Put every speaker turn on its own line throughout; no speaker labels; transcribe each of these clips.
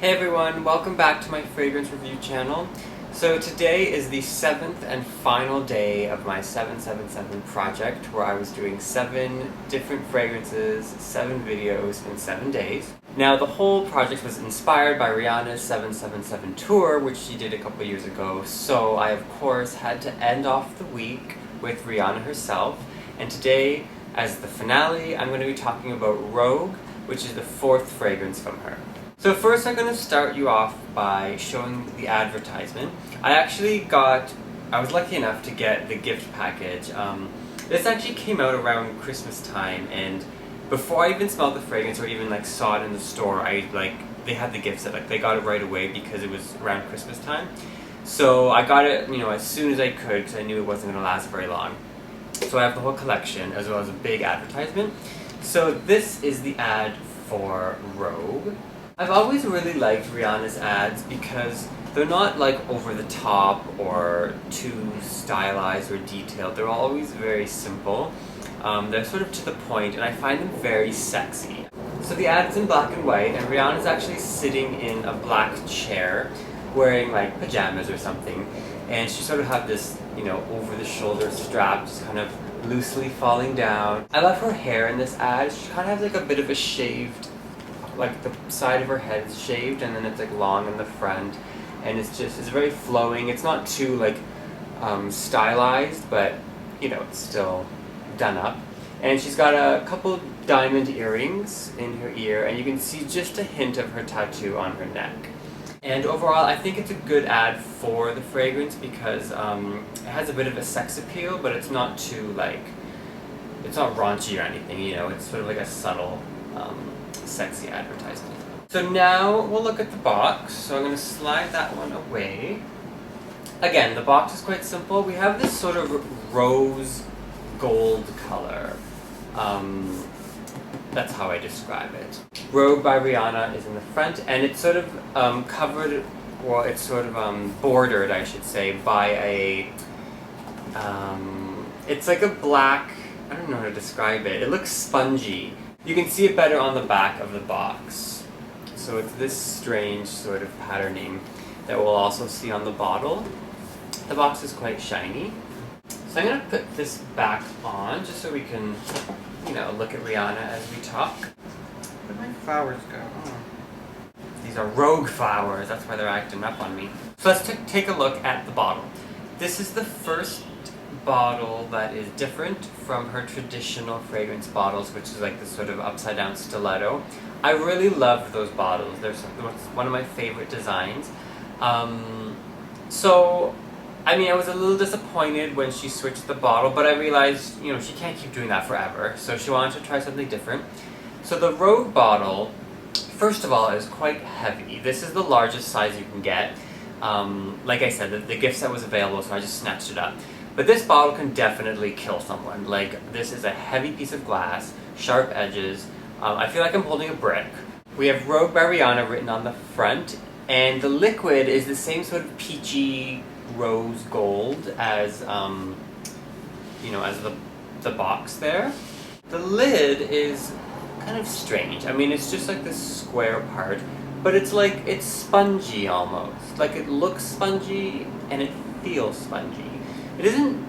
Hey everyone, welcome back to my fragrance review channel. So today is the 7th and final day of my 777 project where I was doing 7 different fragrances, 7 videos in 7 days. Now the whole project was inspired by Rihanna's 777 tour, which she did a couple years ago, so I of course had to end off the week with Rihanna herself, and today as the finale I'm going to be talking about Rogue, which is the 4th fragrance from her. So first I'm going to start you off by showing the advertisement. I was lucky enough to get the gift package. This actually came out around Christmas time, and before I even smelled the fragrance or even saw it in the store, they had the gift set, they got it right away because it was around Christmas time. So I got it, as soon as I could because I knew it wasn't going to last very long. So I have the whole collection as well as a big advertisement. So this is the ad for Rogue. I've always really liked Rihanna's ads because they're not over the top or too stylized or detailed. They're always very simple. They're sort of to the point, and I find them very sexy. So the ad is in black and white, and Rihanna's actually sitting in a black chair wearing pajamas or something, and she sort of have this over the shoulder strap just kind of loosely falling down. I love her hair in this ad. She kind of has a bit of a shaved, the side of her head is shaved and then it's long in the front, and it's very flowing. It's not too stylized, but it's still done up. And she's got a couple diamond earrings in her ear, and you can see just a hint of her tattoo on her neck. And overall, I think it's a good ad for the fragrance because it has a bit of a sex appeal, but it's not too it's not raunchy or anything, it's sort of a subtle sexy advertisement. So now we'll look at the box. So I'm going to slide that one away. Again, the box is quite simple. We have this sort of rose gold color. That's how I describe it. Rogue by Rihanna is in the front, and it's sort of covered, well, it's sort of bordered, I should say, by a, it's like a black, I don't know how to describe it. It looks spongy. You can see it better on the back of the box. So it's this strange sort of patterning that we'll also see on the bottle. The box is quite shiny. So I'm going to put this back on just so we can, look at Rihanna as we talk. Where'd my flowers go? Oh. These are Rogue flowers, that's why they're acting up on me. So let's take a look at the bottle. This is the first bottle that is different from her traditional fragrance bottles, which is this sort of upside down stiletto. I really love those bottles. They're one of my favorite designs. So I was a little disappointed when she switched the bottle, but I realized, she can't keep doing that forever, so she wanted to try something different. So the Rogue bottle, first of all, is quite heavy. This is the largest size you can get. Like I said, the gift set was available, so I just snatched it up. But this bottle can definitely kill someone. This is a heavy piece of glass, sharp edges. I feel like I'm holding a brick. We have Rogue by Rihanna written on the front, and the liquid is the same sort of peachy rose gold as, as the box there. The lid is kind of strange. It's just this square part, but it's it's spongy almost. It looks spongy and it feels spongy. It isn't,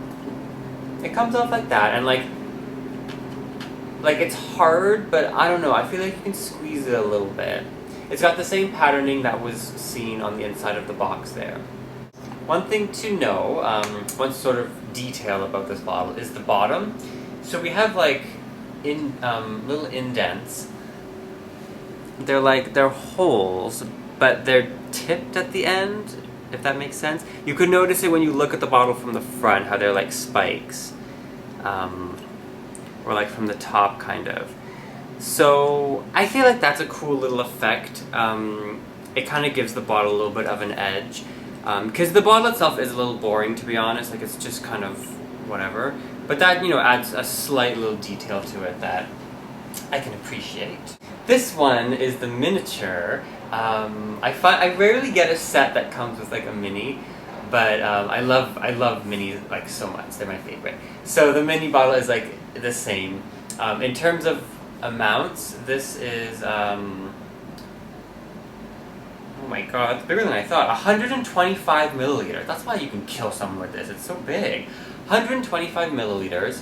it comes off like that, and it's hard, but I don't know, I feel like you can squeeze it a little bit. It's got the same patterning that was seen on the inside of the box there. One thing to know, one sort of detail about this bottle is the bottom. So we have little indents. They're holes, but they're tipped at the end, if that makes sense. You could notice it when you look at the bottle from the front, how they're spikes. Or from the top, kind of. So I feel like that's a cool little effect. It kind of gives the bottle a little bit of an edge. Because the bottle itself is a little boring, to be honest. It's just kind of whatever. But that, adds a slight little detail to it that I can appreciate. This one is the miniature. I rarely get a set that comes with a mini, but I love minis so much. They're my favorite. So the mini bottle is the same. In terms of amounts, this is Oh my god, it's bigger than I thought. 125 milliliters. That's why you can kill someone with this. It's so big. 125 milliliters.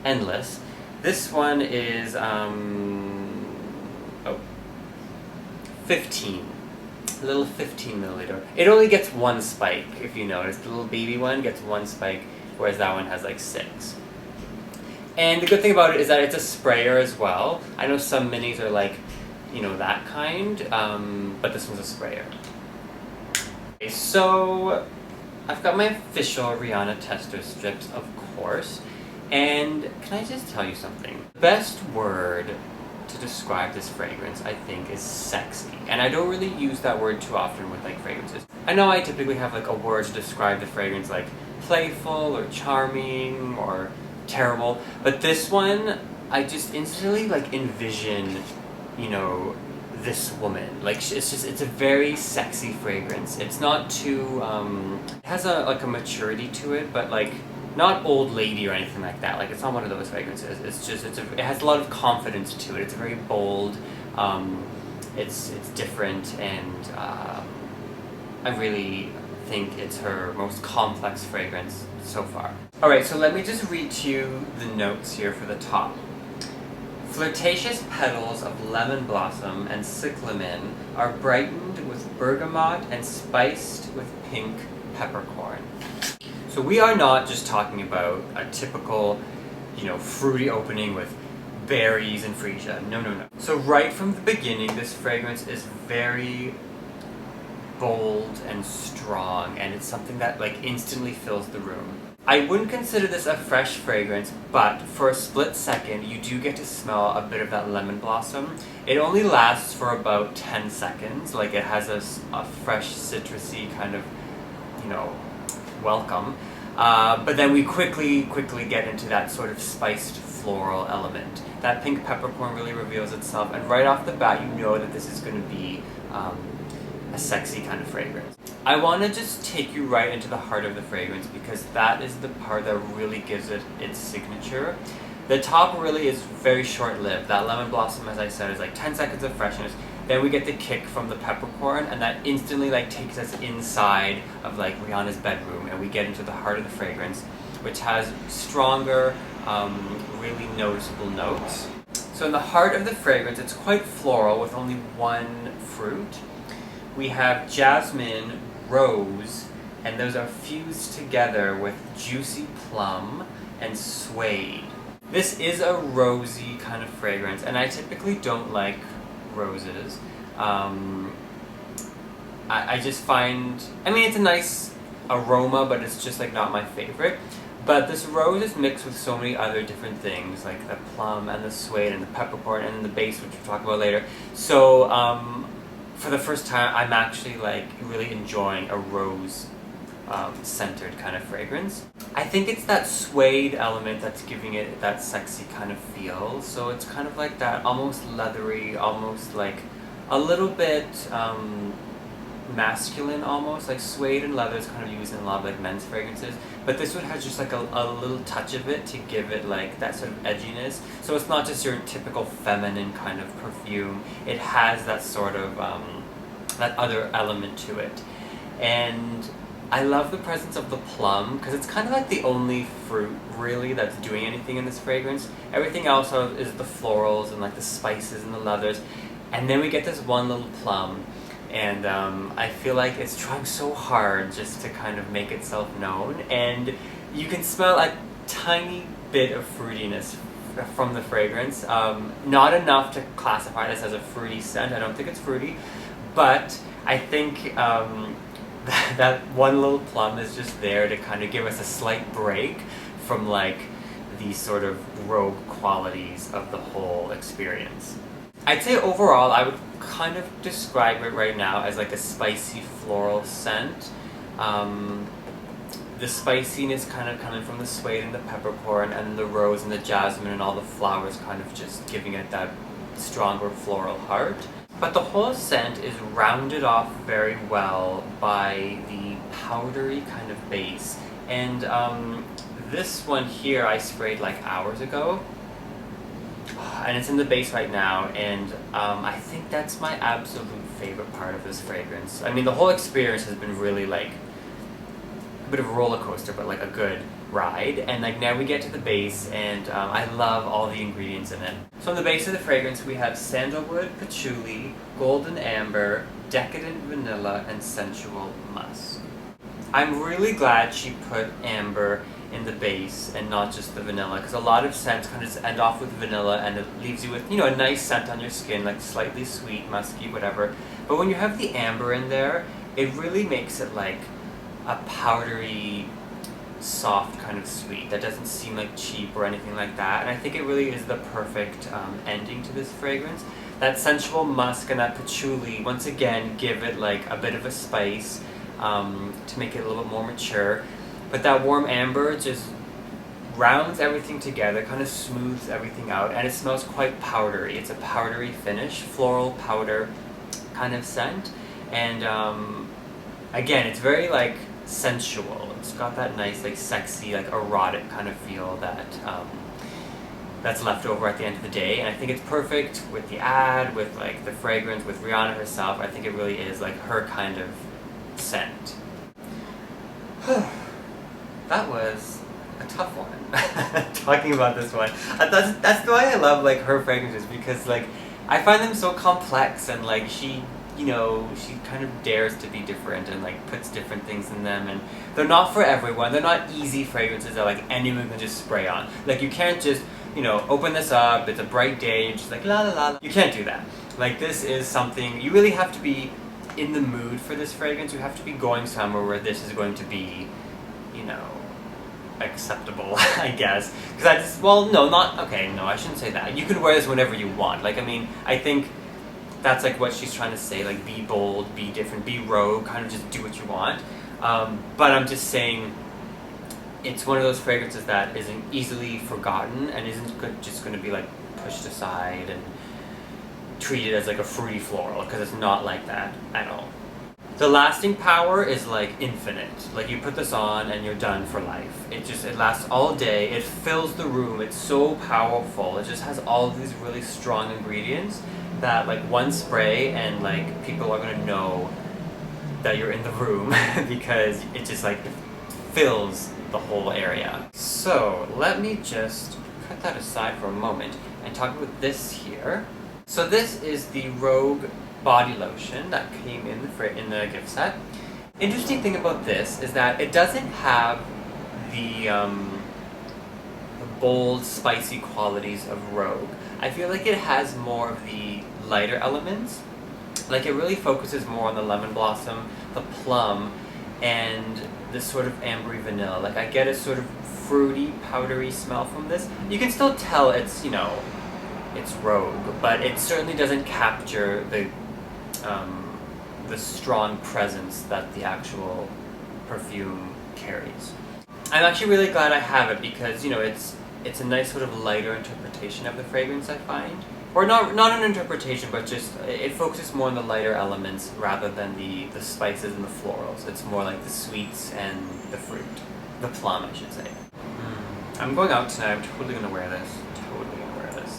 Endless. This one is, 15. A little 15 milliliter. It only gets one spike, if you notice. The little baby one gets one spike, whereas that one has like 6. And the good thing about it is that it's a sprayer as well. I know some minis are like, you know, that kind, but this one's a sprayer. Okay, so I've got my official Rihanna tester strips, of course. And can I just tell you something? The best word to describe this fragrance, I think, is sexy. And I don't really use that word too often with like fragrances. I know I typically have like a word to describe the fragrance, like playful or charming or terrible, but this one, I just instantly like envision, you know, this woman. Like it's a very sexy fragrance. It's not too, it has a maturity to it, but like not old lady or anything like that. Like it's not one of those fragrances. It's just, it has a lot of confidence to it. It's very bold. It's different, and I really think it's her most complex fragrance so far. Alright, so let me just read to you the notes here for the top. Flirtatious petals of lemon blossom and cyclamen are brightened with bergamot and spiced with pink peppercorn. So we are not just talking about a typical, you know, fruity opening with berries and freesia. No, no, no. So right from the beginning, this fragrance is very bold and strong, and it's something that like instantly fills the room. I wouldn't consider this a fresh fragrance, but for a split second, you do get to smell a bit of that lemon blossom. It only lasts for about 10 seconds. Like it has a fresh citrusy kind of, you know, welcome. But then we quickly get into that sort of spiced floral element. That pink peppercorn really reveals itself, and right off the bat, you know that this is going to be a sexy kind of fragrance. I want to just take you right into the heart of the fragrance, because that is the part that really gives it its signature. The top really is very short-lived. That lemon blossom, as I said, is like 10 seconds of freshness. Then we get the kick from the peppercorn, and that instantly like takes us inside of like Rihanna's bedroom, and we get into the heart of the fragrance, which has stronger, really noticeable notes. So in the heart of the fragrance, it's quite floral with only one fruit. We have jasmine, rose, and those are fused together with juicy plum and suede. This is a rosy kind of fragrance, and I typically don't like roses. I just find, I mean, it's a nice aroma, but it's just like not my favorite. But this rose is mixed with so many other different things, like the plum and the suede and the peppercorn and the base, which we'll talk about later. So for the first time, I'm actually like really enjoying a rose centered kind of fragrance. I think it's that suede element that's giving it that sexy kind of feel. So it's kind of like that almost leathery, almost like a little bit masculine almost. Like suede and leather is kind of used in a lot of like men's fragrances, but this one has just like a little touch of it to give it like that sort of edginess. So it's not just your typical feminine kind of perfume. It has that sort of that other element to it. And I love the presence of the plum, because it's kind of like the only fruit really that's doing anything in this fragrance. Everything else is the florals and like the spices and the leathers, and then we get this one little plum, and I feel like it's trying so hard just to kind of make itself known, and you can smell a tiny bit of fruitiness from the fragrance. Not enough to classify this as a fruity scent. I don't think it's fruity, but I think that one little plum is just there to kind of give us a slight break from like these sort of rogue qualities of the whole experience. I'd say overall I would kind of describe it right now as like a spicy floral scent. The spiciness kind of coming from the suede and the peppercorn, and the rose and the jasmine and all the flowers kind of just giving it that stronger floral heart. But the whole scent is rounded off very well by the powdery kind of base. And this one here I sprayed like hours ago. and it's in the base right now, and I think that's my absolute favorite part of this fragrance. I mean, the whole experience has been really like a bit of a roller coaster, but like a good ride. And like now we get to the base, and I love all the ingredients in it. So in the base of the fragrance we have sandalwood, patchouli, golden amber, decadent vanilla, and sensual musk. I'm really glad she put amber in the base and not just the vanilla, because a lot of scents kind of just end off with vanilla and it leaves you with, you know, a nice scent on your skin, like slightly sweet, musky, whatever. But when you have the amber in there, it really makes it like a powdery, soft kind of sweet that doesn't seem like cheap or anything like that. And I think it really is the perfect ending to this fragrance. That sensual musk and that patchouli once again give it like a bit of a spice to make it a little bit more mature. But that warm amber just rounds everything together, kind of smooths everything out, and it smells quite powdery. It's a powdery finish, floral powder kind of scent. And again, it's very like sensual. It's got that nice like sexy, like erotic kind of feel that that's left over at the end of the day. And I think it's perfect with the ad, with like the fragrance, with Rihanna herself. I think it really is like her kind of scent. That was a tough one. Talking about this one. That's why I love like her fragrances, because like I find them so complex, and like she, you know, she kind of dares to be different and like puts different things in them, and they're not for everyone. They're not easy fragrances that like anyone can just spray on. Like you can't just, you know, open this up, it's a bright day, and just like la la la. You can't do that. Like this is something, you really have to be in the mood for this fragrance. You have to be going somewhere where this is going to be, you know, acceptable, I guess. Because I just, well, no, not, okay, no, I shouldn't say that. You can wear this whenever you want. Like, I mean, I think that's like what she's trying to say, like be bold, be different, be rogue, kind of just do what you want. But I'm just saying, it's one of those fragrances that isn't easily forgotten and isn't just going to be like pushed aside and treated as like a fruity floral, because it's not like that at all. The lasting power is like infinite. Like you put this on and you're done for life. It lasts all day. It fills the room. It's so powerful. It just has all of these really strong ingredients that like one spray and like people are gonna know that you're in the room because it just like fills the whole area. So let me just cut that aside for a moment and talk about this here. So this is the Rogue body lotion that came in the gift set. Interesting thing about this is that it doesn't have the bold, spicy qualities of Rogue. I feel like it has more of the lighter elements. Like it really focuses more on the lemon blossom, the plum, and this sort of ambery vanilla. Like I get a sort of fruity, powdery smell from this. You can still tell it's, you know, it's Rogue, but it certainly doesn't capture the strong presence that the actual perfume carries. I'm actually really glad I have it because, you know, it's a nice sort of lighter interpretation of the fragrance, I find. Or not an interpretation, but just it focuses more on the lighter elements rather than the spices and the florals. It's more like the sweets and the fruit. The plum, I should say. I'm going out tonight. I'm totally going to wear this.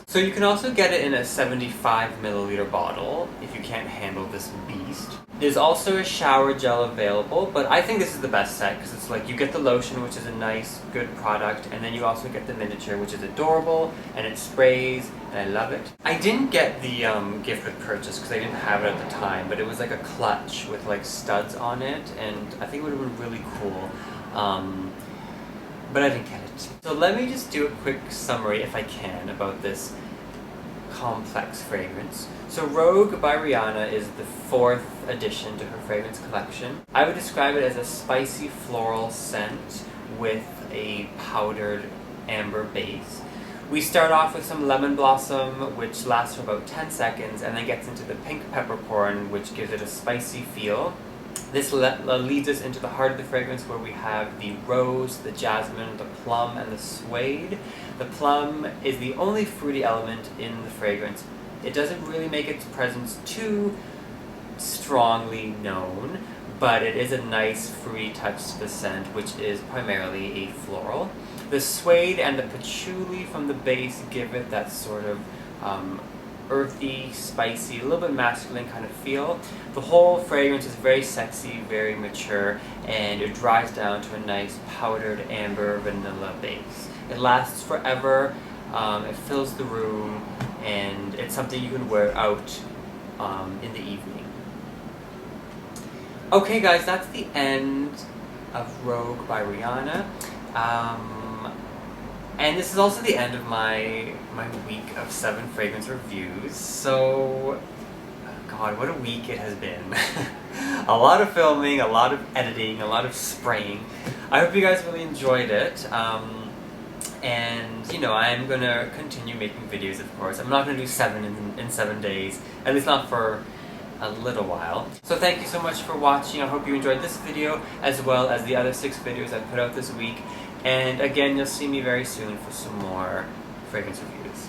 So you can also get it in a 75 milliliter bottle if you can't handle this beast. There's also a shower gel available, but I think this is the best set because it's like you get the lotion, which is a nice, good product, and then you also get the miniature, which is adorable, and it sprays, and I love it. I didn't get the gift with purchase because I didn't have it at the time, but it was like a clutch with like studs on it, and I think it would have been really cool. But I didn't get it. So let me just do a quick summary, if I can, about this complex fragrance. So Rogue by Rihanna is the 4th addition to her fragrance collection. I would describe it as a spicy floral scent with a powdered amber base. We start off with some lemon blossom, which lasts for about 10 seconds, and then gets into the pink peppercorn, which gives it a spicy feel. This leads us into the heart of the fragrance where we have the rose, the jasmine, the plum, and the suede. The plum is the only fruity element in the fragrance. It doesn't really make its presence too strongly known, but it is a nice free touch to the scent, which is primarily a floral. The suede and the patchouli from the base give it that sort of earthy, spicy, a little bit masculine kind of feel. The whole fragrance is very sexy, very mature, and it dries down to a nice powdered amber vanilla base. It lasts forever, it fills the room, and it's something you can wear out in the evening. Okay guys, that's the end of Rogue by Rihanna. And this is also the end of my week of 7 fragrance reviews. So, God, what a week it has been. A lot of filming, a lot of editing, a lot of spraying. I hope you guys really enjoyed it. And, you know, I'm going to continue making videos, of course. I'm not going to do 7 in 7 days, at least not for a little while. So thank you so much for watching. I hope you enjoyed this video, as well as the other 6 videos I put out this week. And again, you'll see me very soon for some more fragrance reviews.